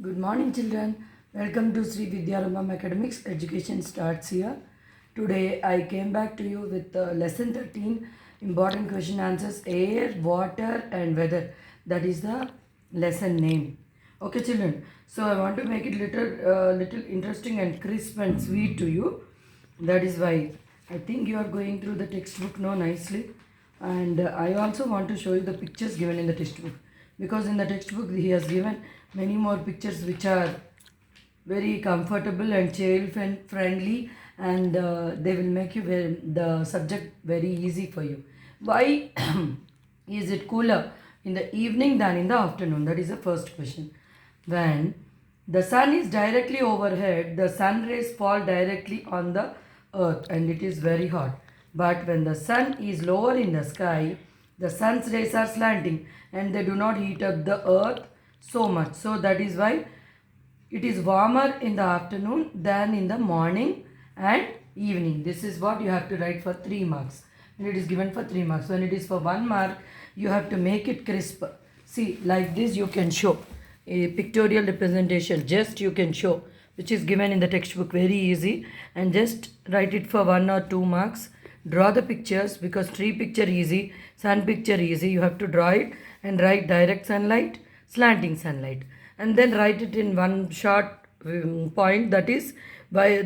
Good morning, children. Welcome to Sri Vidyarambam Academics. Education starts here. Today, I came back to you with lesson 13 important question answers air, water, and weather. That is the lesson name. Okay, children. So, I want to make it little interesting and crisp and sweet to you. That is why I think you are going through the textbook now nicely. And I also want to show you the pictures given in the textbook, because in the textbook he has given many more pictures which are very comfortable and child friendly, and they will make you the subject very easy for you. Why is it cooler in the evening than in the afternoon? That is the first question. When the sun is directly overhead, the sun rays fall directly on the earth and it is very hot. But when the sun is lower in the sky, the sun's rays are slanting and they do not heat up the earth so much. So that is why it is warmer in the afternoon than in the morning and evening. This is what you have to write for 3 marks. And it is given for 3 marks. When it is for 1 mark, you have to make it crisp. See, like this you can show. A pictorial representation, just you can show, which is given in the textbook, very easy. And just write it for 1 or 2 marks. Draw the pictures, because tree picture easy, sun picture easy. You have to draw it and write direct sunlight, slanting sunlight, and then write it in one short point. That is why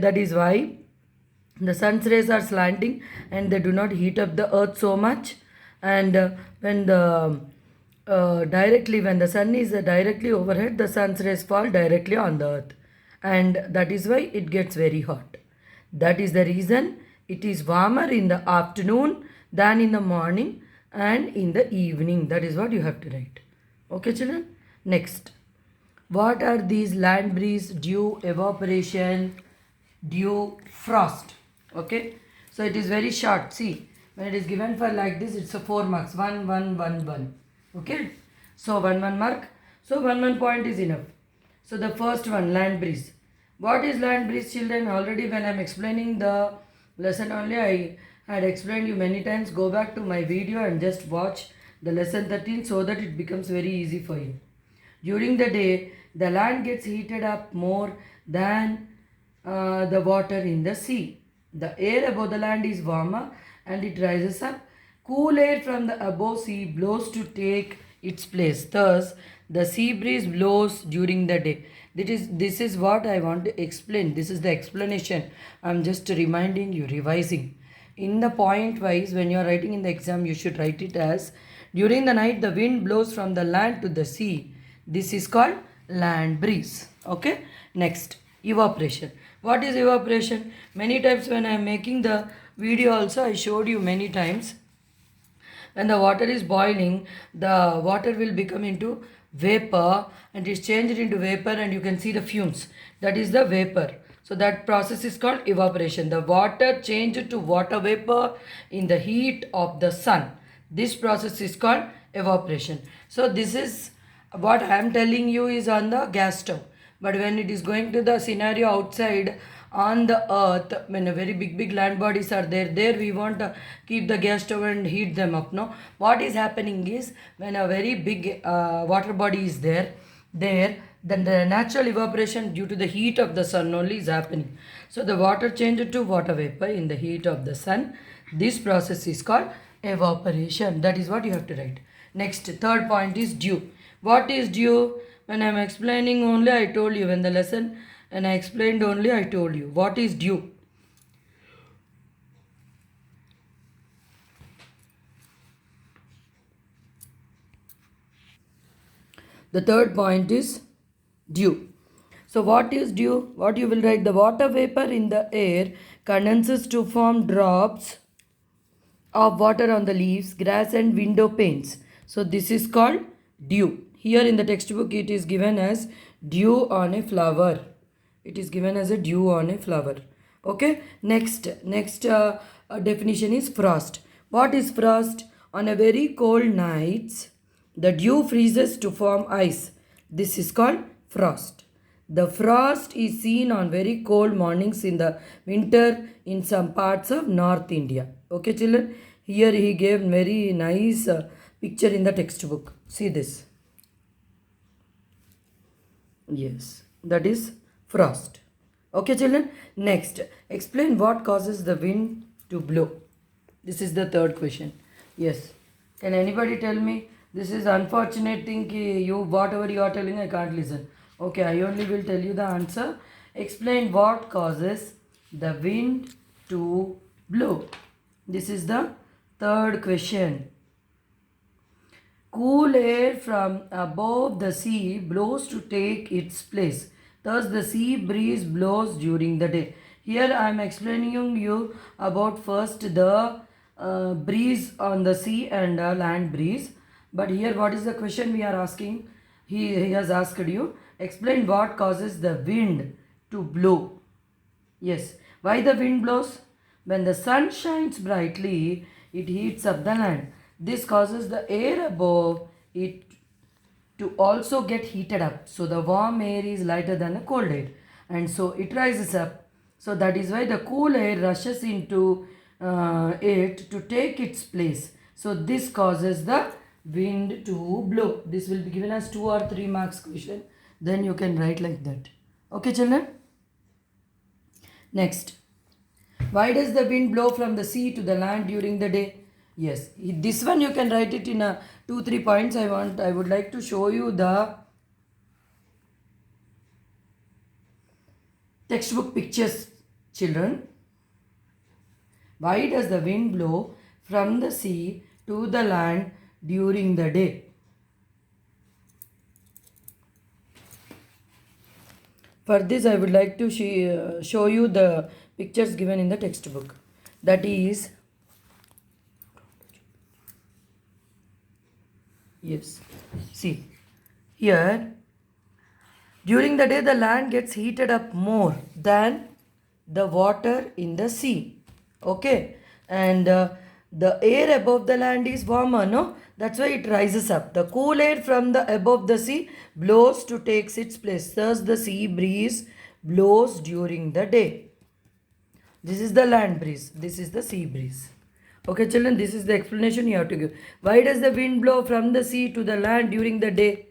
the sun's rays are slanting and they do not heat up the earth so much. And when the sun is directly overhead, the sun's rays fall directly on the earth, and that is why it gets very hot. That is the reason it is warmer in the afternoon than in the morning and in the evening. That is what you have to write. Okay, children? Next. What are these? Land breeze, dew, evaporation, dew, frost. Okay. So it is very short. See, when it is given for like this, it's a 4 marks. 1, 1, 1, 1. Okay. So 1 mark. So 1 point is enough. So the first one, land breeze. What is land breeze, children? Already when I am explaining the lesson only, I had explained you many times. Go back to my video and just watch the lesson 13 so that it becomes very easy for you. During the day, the land gets heated up more than the water in the sea. The air above the land is warmer and it rises up. Cool air from the above sea blows to take its place. Thus, the sea breeze blows during the day. This is what I want to explain. This is the explanation. I am just reminding you, revising. In the point wise, when you are writing in the exam, you should write it as during the night the wind blows from the land to the sea. This is called land breeze. Okay. Next, evaporation. What is evaporation? Many times when I am making the video also, I showed you many times. When the water is boiling, the water will become into vapor and is changed into vapor, and you can see the fumes. That is the vapor. So that process is called evaporation. The water changed to water vapor in the heat of the sun. This process is called evaporation. So this is what I am telling you is on the gas stove. But when it is going to the scenario outside on the earth, when a very big land bodies are there we want to keep the gas stove and heat them up. No, what is happening is when a very big water body is there, then the natural evaporation due to the heat of the sun only is happening. So the water changes to water vapor in the heat of the sun. This process is called evaporation. That is what you have to write. Next, third point is dew. What is dew? When I am explaining only, I told you. When the lesson and I explained only, I told you. What is dew? The third point is dew. So what is dew? What you will write? The water vapor in the air condenses to form drops of water on the leaves, grass and window panes. So this is called dew. Here in the textbook it is given as dew on a flower. It is given as a dew on a flower. Okay. Next definition is frost. What is frost? On a very cold nights, the dew freezes to form ice. This is called frost. The frost is seen on very cold mornings in the winter in some parts of North India. Okay, children. Here he gave very nice picture in the textbook. See this. Yes, that is frost. Okay, children. Next, explain what causes the wind to blow. This is the third question. Yes. Can anybody tell me? This is unfortunate thing ki you whatever you are telling I can't listen. Okay, I only will tell you the answer. Explain what causes the wind to blow. This is the third question. Cool air from above the sea blows to take its place. Thus, the sea breeze blows during the day. Here, I am explaining you about first the breeze on the sea and land breeze. But here, what is the question we are asking? He has asked you. Explain what causes the wind to blow. Yes. Why the wind blows? When the sun shines brightly, it heats up the land. This causes the air above it to also get heated up. So the warm air is lighter than the cold air. And so it rises up. So that is why the cool air rushes into it to take its place. So this causes the wind to blow. This will be given as 2 or 3 marks question. Then you can write like that. Okay, children? Next. Why does the wind blow from the sea to the land during the day? Yes, this one you can write it in a 2-3 points. I would like to show you the textbook pictures, children. Why does the wind blow from the sea to the land during the day? For this, I would like to show you the pictures given in the textbook. That is, yes, see, here, during the day, the land gets heated up more than the water in the sea. Okay, and the air above the land is warmer, no? That's why it rises up. The cool air from the above the sea blows to take its place. Thus, the sea breeze blows during the day. This is the land breeze. This is the sea breeze. Okay, children, this is the explanation you have to give. Why does the wind blow from the sea to the land during the day?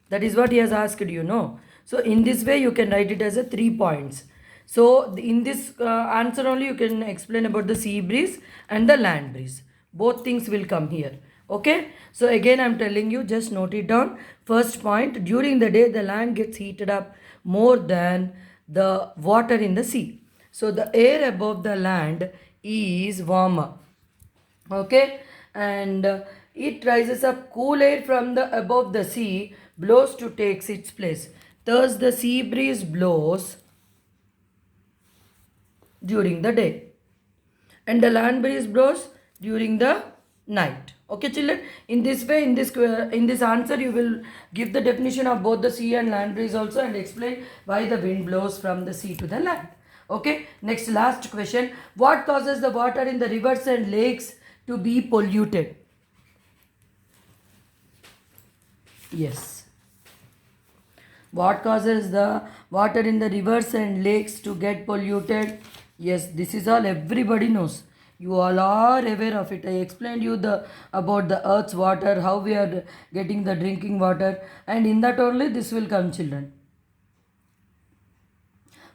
That is what he has asked you, no? So, in this way, you can write it as a 3 points. So, in this answer only, you can explain about the sea breeze and the land breeze. Both things will come here. Okay. So, again, I am telling you, just note it down. First point, during the day, the land gets heated up more than the water in the sea. So, the air above the land is warmer. Okay. And it rises up. Cool air from the above the sea blows to take its place. Thus, the sea breeze blows during the day and the land breeze blows during the night. Okay, children, in this way, in this answer, you will give the definition of both the sea and land breeze also and explain why the wind blows from the sea to the land. Okay, next, last question. What causes the water in the rivers and lakes to be polluted? Yes. What causes the water in the rivers and lakes to get polluted? Yes, this is all everybody knows. You all are aware of it. I explained you about the earth's water, how we are getting the drinking water, and in that only this will come, children.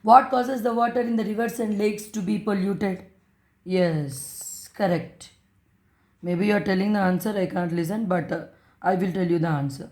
What causes the water in the rivers and lakes to be polluted? Yes, correct. Maybe you are telling the answer, I can't listen, but I will tell you the answer.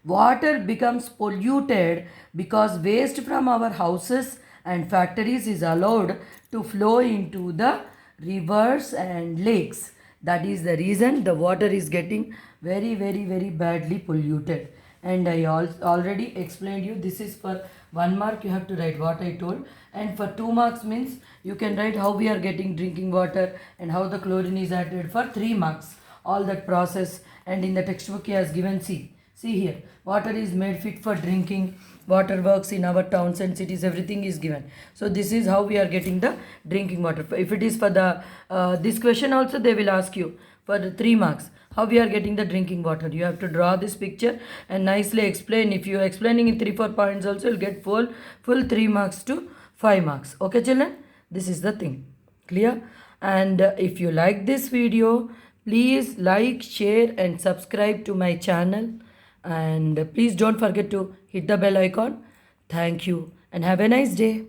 Water becomes polluted because waste from our houses and factories is allowed to flow into the rivers and lakes. That is the reason the water is getting very, very, very badly polluted. And I already explained you, this is for 1 mark you have to write what I told, and for 2 marks means you can write how we are getting drinking water and how the chlorine is added. For 3 marks, all that process, and in the textbook he has given C. See here, water is made fit for drinking, water works in our towns and cities, everything is given. So this is how we are getting the drinking water. If it is for the, this question also they will ask you for the 3 marks, how we are getting the drinking water. You have to draw this picture and nicely explain. If you are explaining in 3-4 points also, you will get full 3 marks to 5 marks. Okay, children? This is the thing. Clear? And if you like this video, Please like, share, and subscribe to my channel. And please don't forget to hit the bell icon. Thank you and have a nice day.